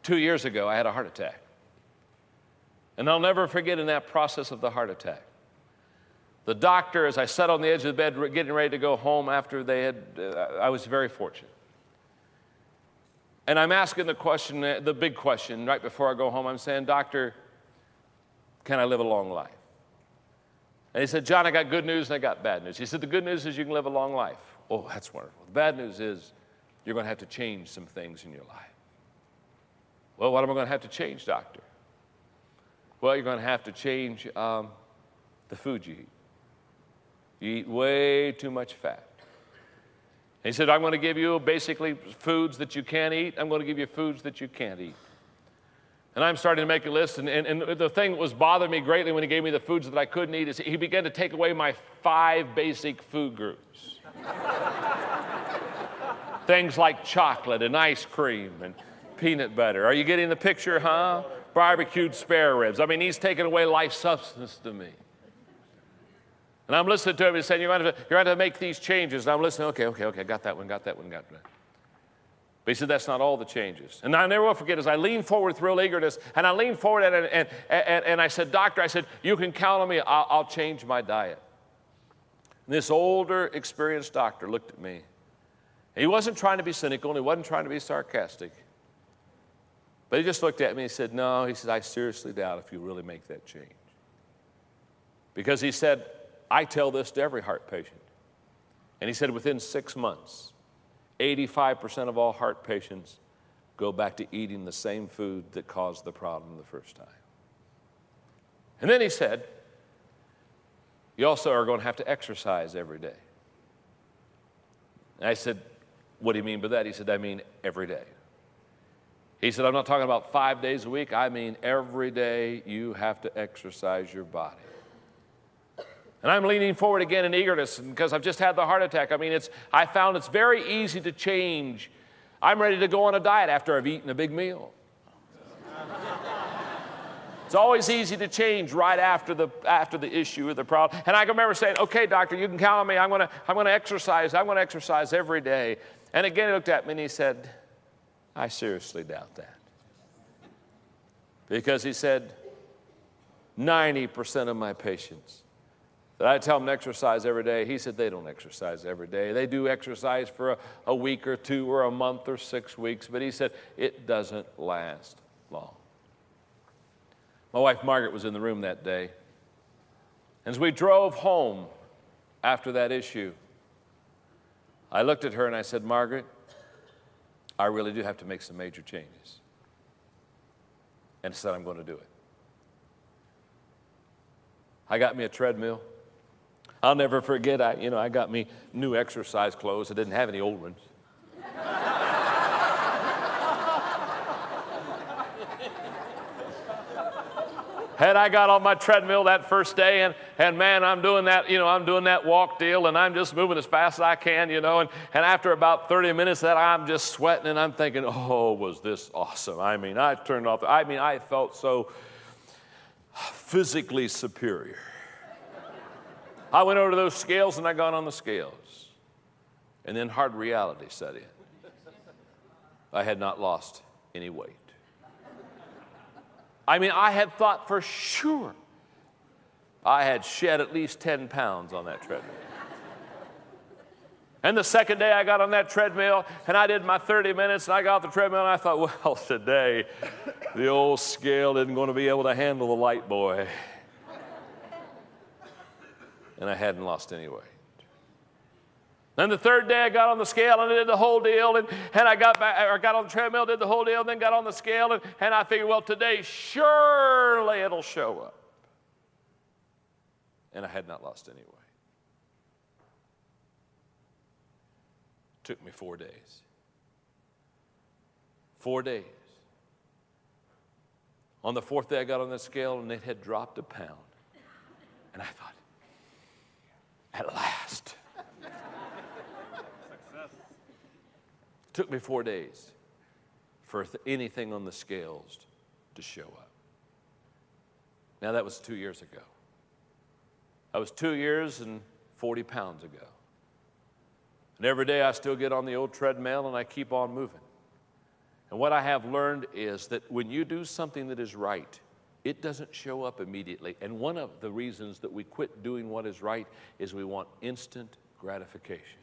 2 years ago, I had a heart attack. And I'll never forget in that process of the heart attack. The doctor, as I sat on the edge of the bed getting ready to go home after they had, I was very fortunate. And I'm asking the question, the big question, right before I go home. I'm saying, "Doctor, can I live a long life?" And he said, "John, I got good news and I got bad news." He said, "The good news is you can live a long life." Oh, that's wonderful. The bad news is you're going to have to change some things in your life. Well, what am I going to have to change, doctor? Well, you're going to have to change the food you eat. You eat way too much fat. He said, "I'm going to give you basically foods that you can't eat. I'm going to give you foods that you can't eat." And I'm starting to make a list, and the thing that was bothering me greatly when he gave me the foods that I couldn't eat is he began to take away my 5 basic food groups. Things like chocolate and ice cream and peanut butter. Are you getting the picture, huh? Barbecued spare ribs. I mean, he's taking away life substance to me. And I'm listening to him, he's saying, you're going to have to make these changes. And I'm listening, okay, got that one. But he said, that's not all the changes. And I never will forget, as I leaned forward with real eagerness, and I leaned forward and I said, "Doctor," I said, "you can count on me, I'll change my diet." And this older, experienced doctor looked at me. He wasn't trying to be cynical, and he wasn't trying to be sarcastic. But he just looked at me and said, "No," he said, "I seriously doubt if you really make that change." Because he said, "I tell this to every heart patient." And he said, within 6 months, 85% of all heart patients go back to eating the same food that caused the problem the first time. And then he said, "You also are going to have to exercise every day." And I said, "What do you mean by that?" He said, "I mean every day." He said, "I'm not talking about 5 days a week. I mean every day you have to exercise your body." And I'm leaning forward again in eagerness because I've just had the heart attack. I mean, I found it's very easy to change. I'm ready to go on a diet after I've eaten a big meal. It's always easy to change right after the issue or the problem. And I can remember saying, "Okay, doctor, you can count on me. I'm going to exercise. I'm going to exercise every day." And again, he looked at me and he said, "I seriously doubt that." Because he said, 90% of my patients that I tell them to exercise every day, he said, they don't exercise every day. They do exercise for a week or 2 or a month or 6 weeks, but he said, it doesn't last long. My wife Margaret was in the room that day. As we drove home after that issue, I looked at her and I said, "Margaret, I really do have to make some major changes." And said, "I'm going to do it." I got me a treadmill. I'll never forget, I got me new exercise clothes. I didn't have any old ones. And I got on my treadmill that first day, and man, I'm doing that walk deal, and I'm just moving as fast as I can, and after about 30 minutes that I'm just sweating, and I'm thinking, oh, was this awesome. I mean, I felt so physically superior. I went over to those scales, and I got on the scales, and then hard reality set in. I had not lost any weight. I mean, I had thought for sure I had shed at least 10 pounds on that treadmill. And the second day I got on that treadmill, and I did my 30 minutes, and I got off the treadmill, and I thought, well, today the old scale isn't going to be able to handle the light boy. And I hadn't lost any weight. Then the third day I got on the scale and I did the whole deal, and I got on the treadmill, did the whole deal, and then got on the scale, and I figured, well, today surely it'll show up. And I had not lost any weight. Took me 4 days. 4 days. On the fourth day I got on the scale and it had dropped a pound. And I thought, at last. Took me 4 days for anything on the scales to show up. Now that was 2 years ago. That was 2 years and 40 pounds ago. And every day I still get on the old treadmill and I keep on moving. And what I have learned is that when you do something that is right, it doesn't show up immediately. And one of the reasons that we quit doing what is right is we want instant gratification.